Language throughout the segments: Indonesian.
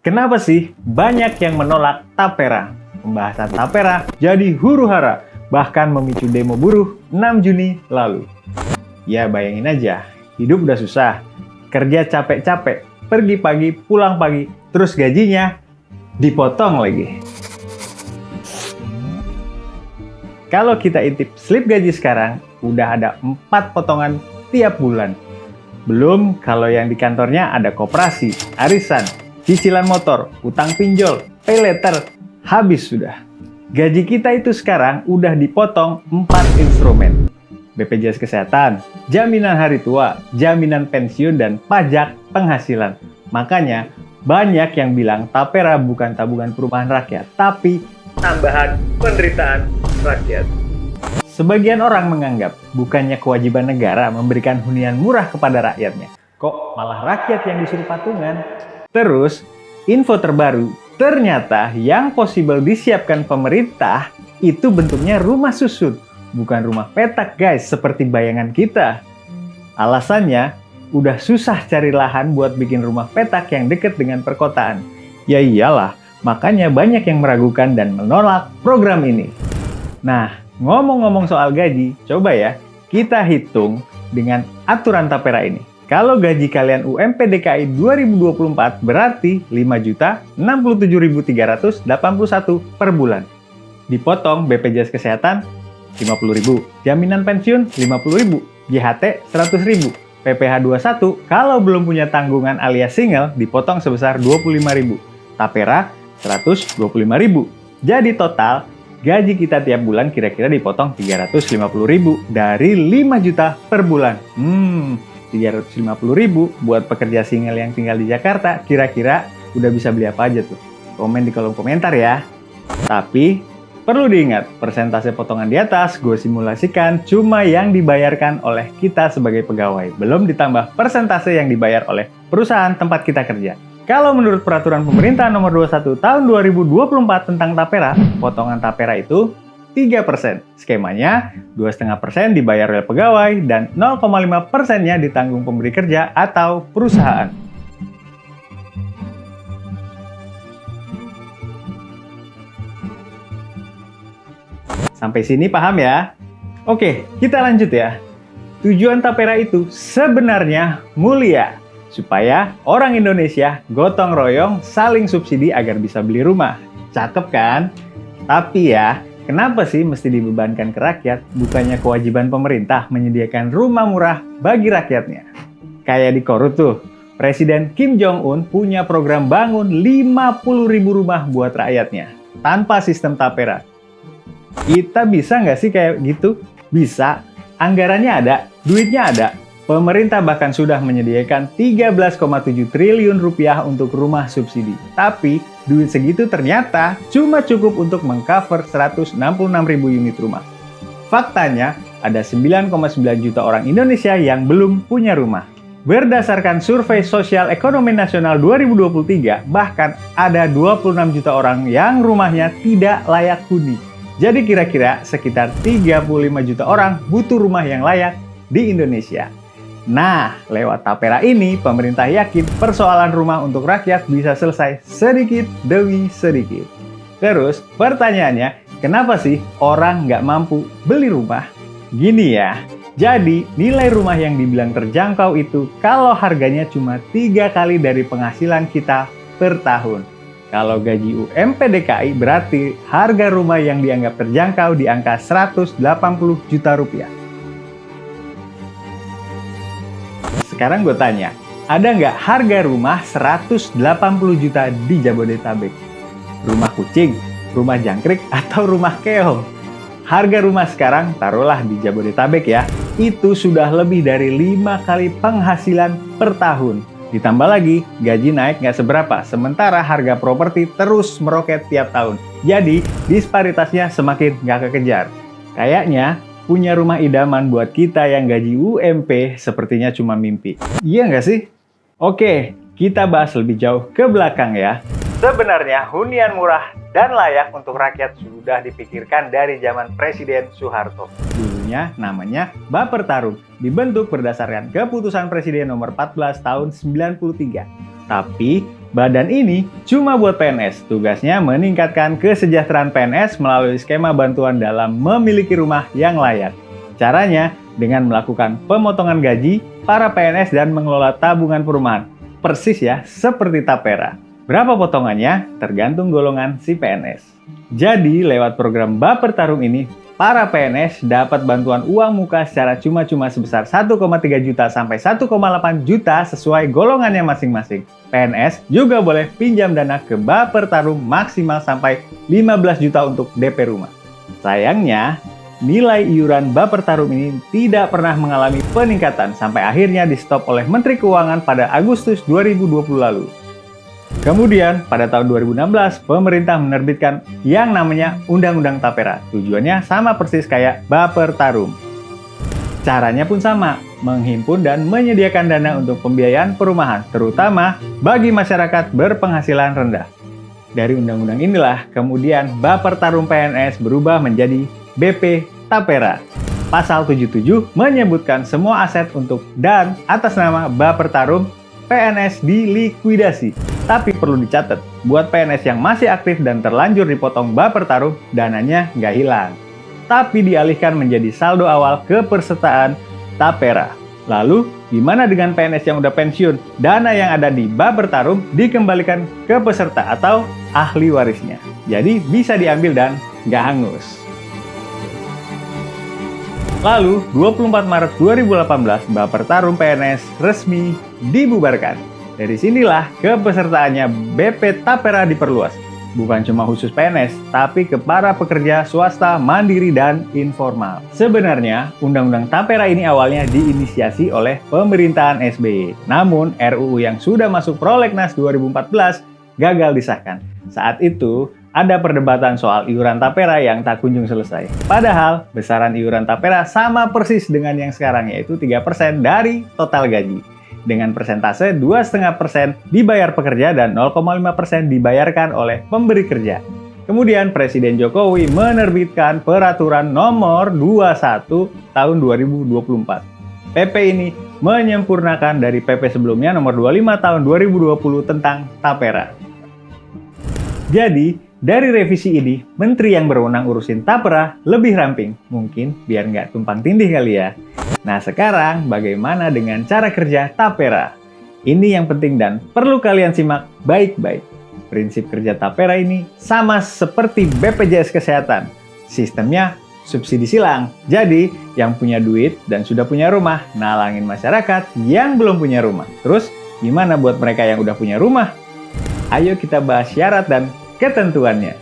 Kenapa sih banyak yang menolak tapera? Pembahasan tapera jadi huru-hara, bahkan memicu demo buruh 6 Juni lalu. Ya bayangin aja, hidup udah susah, kerja capek-capek, pergi pagi, pulang pagi, terus gajinya dipotong lagi. Kalau kita intip slip gaji sekarang, udah ada 4 potongan tiap bulan. Belum kalau yang di kantornya ada koperasi, arisan, cicilan motor, utang pinjol, pay letter, habis sudah. Gaji kita itu sekarang udah dipotong 4 instrumen. BPJS Kesehatan, jaminan hari tua, jaminan pensiun, dan pajak penghasilan. Makanya banyak yang bilang tapera bukan tabungan perumahan rakyat, tapi tambahan penderitaan rakyat. Sebagian orang menganggap bukannya kewajiban negara memberikan hunian murah kepada rakyatnya. Kok malah rakyat yang disuruh patungan? Terus, info terbaru, ternyata yang possible disiapkan pemerintah itu bentuknya rumah susun, bukan rumah petak guys, seperti bayangan kita. Alasannya, udah susah cari lahan buat bikin rumah petak yang dekat dengan perkotaan. Ya iyalah, makanya banyak yang meragukan dan menolak program ini. Nah, ngomong-ngomong soal gaji, coba ya kita hitung dengan aturan tapera ini. Kalau gaji kalian UMP DKI 2024 berarti 5.067.381 per bulan. Dipotong BPJS Kesehatan 50.000, jaminan pensiun 50.000, JHT 100.000, PPh 21 kalau belum punya tanggungan alias single dipotong sebesar 25.000, tapera 125.000. Jadi total gaji kita tiap bulan kira-kira dipotong 350.000 dari 5 juta per bulan. 350.000 buat pekerja single yang tinggal di Jakarta, kira-kira udah bisa beli apa aja tuh? Komen di kolom komentar ya. Tapi, perlu diingat, persentase potongan di atas gue simulasikan cuma yang dibayarkan oleh kita sebagai pegawai. Belum ditambah persentase yang dibayar oleh perusahaan tempat kita kerja. Kalau menurut peraturan pemerintah nomor 21 tahun 2024 tentang tapera, potongan tapera itu 3%. Skemanya 2,5% dibayar oleh pegawai dan 0,5%-nya ditanggung pemberi kerja atau perusahaan. Sampai sini paham ya? Oke, kita lanjut ya. Tujuan tapera itu sebenarnya mulia, supaya orang Indonesia gotong royong saling subsidi agar bisa beli rumah. Cakep kan? Tapi ya, kenapa sih mesti dibebankan ke rakyat? Bukannya kewajiban pemerintah menyediakan rumah murah bagi rakyatnya. Kayak di Korut tuh, Presiden Kim Jong-un punya program bangun 50.000 rumah buat rakyatnya, tanpa sistem tapera. Kita bisa nggak sih kayak gitu? Bisa. Anggarannya ada, duitnya ada. Pemerintah bahkan sudah menyediakan 13,7 triliun rupiah untuk rumah subsidi. Tapi, duit segitu ternyata cuma cukup untuk mengcover 166.000 unit rumah. Faktanya, ada 9,9 juta orang Indonesia yang belum punya rumah. Berdasarkan Survei Sosial Ekonomi Nasional 2023, bahkan ada 26 juta orang yang rumahnya tidak layak huni. Jadi kira-kira sekitar 35 juta orang butuh rumah yang layak di Indonesia. Nah, lewat tapera ini, pemerintah yakin persoalan rumah untuk rakyat bisa selesai sedikit demi sedikit. Terus, pertanyaannya, kenapa sih orang nggak mampu beli rumah? Gini ya, jadi nilai rumah yang dibilang terjangkau itu kalau harganya cuma 3 kali dari penghasilan kita per tahun. Kalau gaji UMP DKI berarti harga rumah yang dianggap terjangkau di angka 180 juta rupiah. Sekarang gue tanya, ada nggak harga rumah 180 juta di Jabodetabek? Rumah kucing, rumah jangkrik, atau rumah keong? Harga rumah sekarang, taruhlah di Jabodetabek ya, itu sudah lebih dari 5 kali penghasilan per tahun. Ditambah lagi, gaji naik nggak seberapa, sementara harga properti terus meroket tiap tahun. Jadi, disparitasnya semakin nggak kekejar. Kayaknya, punya rumah idaman buat kita yang gaji UMP sepertinya cuma mimpi. Iya nggak sih? Oke, kita bahas lebih jauh ke belakang ya. Sebenarnya hunian murah dan layak untuk rakyat sudah dipikirkan dari zaman Presiden Soeharto. Dulunya namanya Bappertarum, dibentuk berdasarkan keputusan Presiden nomor 14 tahun 93. Tapi, badan ini cuma buat PNS. Tugasnya meningkatkan kesejahteraan PNS melalui skema bantuan dalam memiliki rumah yang layak. Caranya dengan melakukan pemotongan gaji para PNS dan mengelola tabungan perumahan. Persis ya, seperti Tapera. Berapa potongannya? Tergantung golongan si PNS. Jadi, lewat program Bapertarum ini, para PNS dapat bantuan uang muka secara cuma-cuma sebesar 1,3 juta sampai 1,8 juta sesuai golongannya masing-masing. PNS juga boleh pinjam dana ke Bapertarum maksimal sampai 15 juta untuk DP rumah. Sayangnya, nilai iuran Bapertarum ini tidak pernah mengalami peningkatan sampai akhirnya di-stop oleh Menteri Keuangan pada Agustus 2020 lalu. Kemudian, pada tahun 2016, pemerintah menerbitkan yang namanya Undang-Undang Tapera. Tujuannya sama persis kayak Bapertarum. Caranya pun sama, menghimpun dan menyediakan dana untuk pembiayaan perumahan, terutama bagi masyarakat berpenghasilan rendah. Dari undang-undang inilah, kemudian Bapertarum PNS berubah menjadi BP Tapera. Pasal 77 menyebutkan semua aset untuk dan atas nama Bapertarum PNS dilikuidasi. Tapi perlu dicatat, buat PNS yang masih aktif dan terlanjur dipotong Bapertarum, dananya nggak hilang. Tapi dialihkan menjadi saldo awal kepesertaan Tapera. Lalu, gimana dengan PNS yang udah pensiun? Dana yang ada di Bapertarum dikembalikan ke peserta atau ahli warisnya. Jadi bisa diambil dan nggak hangus. Lalu, 24 Maret 2018, Bapertarum PNS resmi dibubarkan. Dari sinilah kepesertaannya BP Tapera diperluas. Bukan cuma khusus PNS, tapi ke para pekerja swasta, mandiri, dan informal. Sebenarnya, Undang-Undang Tapera ini awalnya diinisiasi oleh pemerintahan SBY. Namun, RUU yang sudah masuk prolegnas 2014 gagal disahkan. Saat itu, ada perdebatan soal iuran Tapera yang tak kunjung selesai. Padahal, besaran iuran Tapera sama persis dengan yang sekarang, yaitu 3% dari total gaji. Dengan persentase 2,5% dibayar pekerja dan 0,5% dibayarkan oleh pemberi kerja. Kemudian Presiden Jokowi menerbitkan Peraturan Nomor 21 Tahun 2024. PP ini menyempurnakan dari PP sebelumnya Nomor 25 Tahun 2020 tentang Tapera. Jadi, dari revisi ini, menteri yang berwenang urusin Tapera lebih ramping. Mungkin biar nggak tumpang tindih kali ya. Nah sekarang, bagaimana dengan cara kerja Tapera? Ini yang penting dan perlu kalian simak baik-baik. Prinsip kerja Tapera ini sama seperti BPJS Kesehatan. Sistemnya subsidi silang. Jadi, yang punya duit dan sudah punya rumah, nalangin masyarakat yang belum punya rumah. Terus, gimana buat mereka yang udah punya rumah? Ayo kita bahas syarat dan ketentuannya.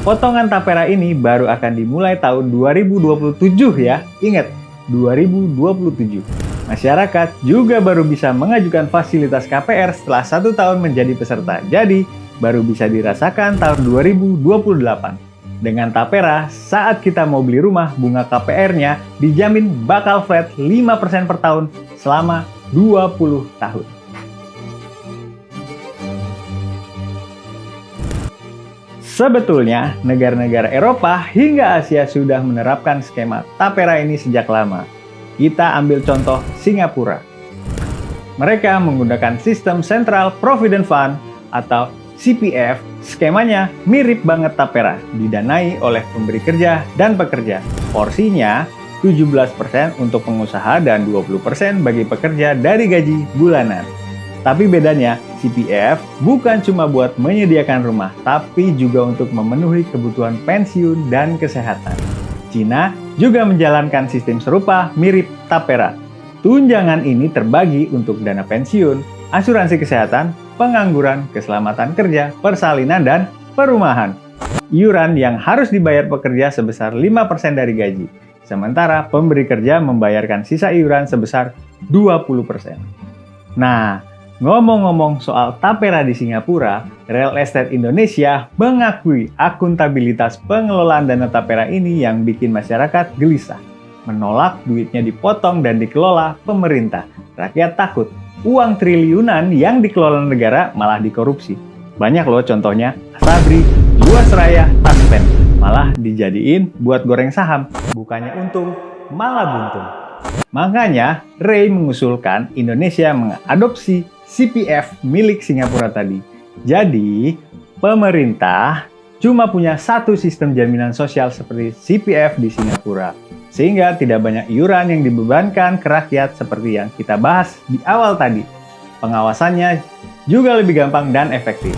Potongan Tapera ini baru akan dimulai tahun 2027 ya. Ingat, 2027. Masyarakat juga baru bisa mengajukan fasilitas KPR setelah 1 tahun menjadi peserta. Jadi, baru bisa dirasakan tahun 2028. Dengan Tapera, saat kita mau beli rumah, bunga KPR-nya dijamin bakal flat 5% per tahun selama 20 tahun. Sebetulnya, negara-negara Eropa hingga Asia sudah menerapkan skema Tapera ini sejak lama. Kita ambil contoh Singapura. Mereka menggunakan sistem Central Provident Fund atau CPF. Skemanya mirip banget Tapera, didanai oleh pemberi kerja dan pekerja. Porsinya 17% untuk pengusaha dan 20% bagi pekerja dari gaji bulanan. Tapi bedanya, CPF bukan cuma buat menyediakan rumah, tapi juga untuk memenuhi kebutuhan pensiun dan kesehatan. Cina juga menjalankan sistem serupa mirip Tapera. Tunjangan ini terbagi untuk dana pensiun, asuransi kesehatan, pengangguran, keselamatan kerja, persalinan, dan perumahan. Iuran yang harus dibayar pekerja sebesar 5% dari gaji, sementara pemberi kerja membayarkan sisa iuran sebesar 20%. Nah, ngomong-ngomong soal Tapera di Singapura, Real Estate Indonesia mengakui akuntabilitas pengelolaan dana Tapera ini yang bikin masyarakat gelisah. Menolak duitnya dipotong dan dikelola pemerintah. Rakyat takut, uang triliunan yang dikelola negara malah dikorupsi. Banyak loh contohnya, Sabri, Jiwasraya, Taspen. Malah dijadiin buat goreng saham. Bukannya untung, malah buntung. Makanya, Ray mengusulkan Indonesia mengadopsi CPF milik Singapura tadi. Jadi, pemerintah cuma punya satu sistem jaminan sosial seperti CPF di Singapura. Sehingga tidak banyak iuran yang dibebankan ke rakyat seperti yang kita bahas di awal tadi. Pengawasannya juga lebih gampang dan efektif.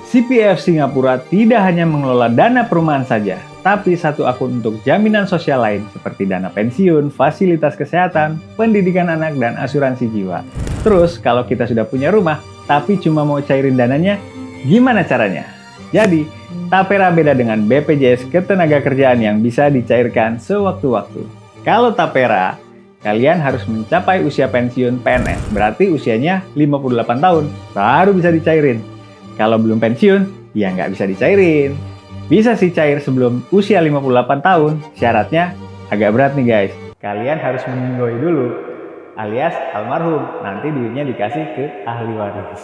CPF Singapura tidak hanya mengelola dana perumahan saja, tapi satu akun untuk jaminan sosial lain seperti dana pensiun, fasilitas kesehatan, pendidikan anak, dan asuransi jiwa. Terus, kalau kita sudah punya rumah, tapi cuma mau cairin dananya, gimana caranya? Jadi, Tapera beda dengan BPJS Ketenagakerjaan yang bisa dicairkan sewaktu-waktu. Kalau Tapera, kalian harus mencapai usia pensiun PNS, berarti usianya 58 tahun, baru bisa dicairin. Kalau belum pensiun, ya nggak bisa dicairin. Bisa sih cair sebelum usia 58 tahun, syaratnya agak berat nih guys. Kalian harus meninggoy dulu, alias almarhum, nanti duitnya dikasih ke ahli waris.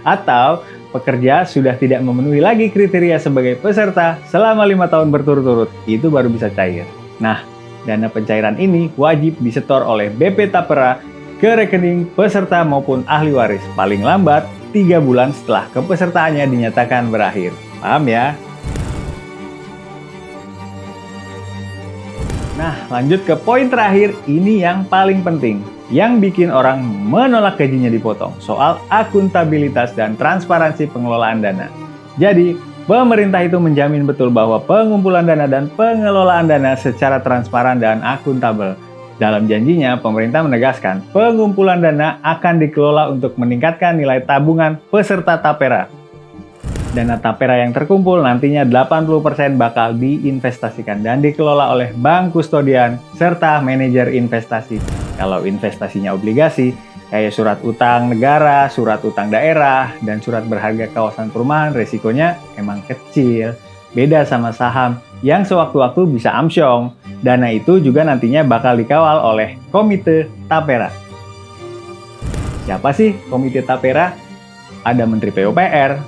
Atau pekerja sudah tidak memenuhi lagi kriteria sebagai peserta selama 5 tahun berturut-turut, itu baru bisa cair. Nah, dana pencairan ini wajib disetor oleh BP Tapera ke rekening peserta maupun ahli waris, paling lambat 3 bulan setelah kepesertaannya dinyatakan berakhir. Paham ya? Nah, lanjut ke poin terakhir, ini yang paling penting. Yang bikin orang menolak gajinya dipotong, soal akuntabilitas dan transparansi pengelolaan dana. Jadi, pemerintah itu menjamin betul bahwa pengumpulan dana dan pengelolaan dana secara transparan dan akuntabel. Dalam janjinya, pemerintah menegaskan pengumpulan dana akan dikelola untuk meningkatkan nilai tabungan peserta Tapera. Dana Tapera yang terkumpul nantinya 80% bakal diinvestasikan dan dikelola oleh bank kustodian serta manajer investasi. Kalau investasinya obligasi, kayak surat utang negara, surat utang daerah, dan surat berharga kawasan perumahan, resikonya emang kecil. Beda sama saham yang sewaktu-waktu bisa amsyong. Dana itu juga nantinya bakal dikawal oleh Komite Tapera. Siapa sih Komite Tapera? Ada Menteri PUPR,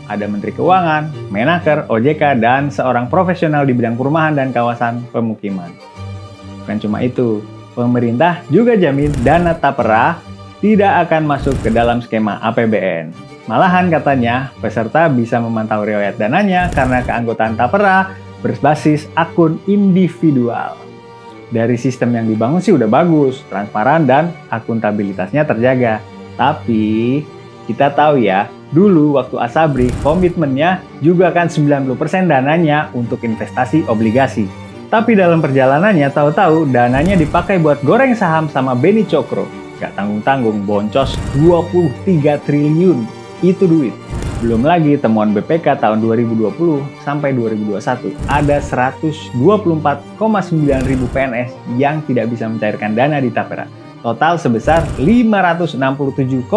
ada Menteri Keuangan, Menaker, OJK, dan seorang profesional di bidang perumahan dan kawasan pemukiman. Bukan cuma itu, pemerintah juga jamin dana Tapera tidak akan masuk ke dalam skema APBN. Malahan katanya, peserta bisa memantau riwayat dananya karena keanggotaan Tapera berbasis akun individual. Dari sistem yang dibangun sih udah bagus, transparan dan akuntabilitasnya terjaga. Tapi kita tahu ya, dulu waktu Asabri komitmennya juga kan 90% dananya untuk investasi obligasi. Tapi dalam perjalanannya tahu-tahu dananya dipakai buat goreng saham sama Beni Cokro. Gak tanggung-tanggung boncos 23 triliun. Itu duit. Belum lagi temuan BPK tahun 2020 sampai 2021 ada 124,9 ribu PNS yang tidak bisa mencairkan dana di Tapera. Total sebesar 567,45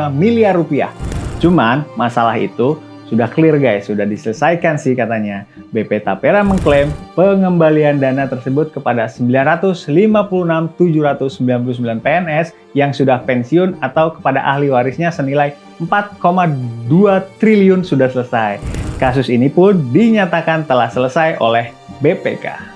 miliar rupiah. Cuman masalah itu sudah clear guys, sudah diselesaikan sih katanya. BP Tapera mengklaim pengembalian dana tersebut kepada 956.799 PNS yang sudah pensiun atau kepada ahli warisnya senilai 4,2 triliun sudah selesai. Kasus ini pun dinyatakan telah selesai oleh BPK.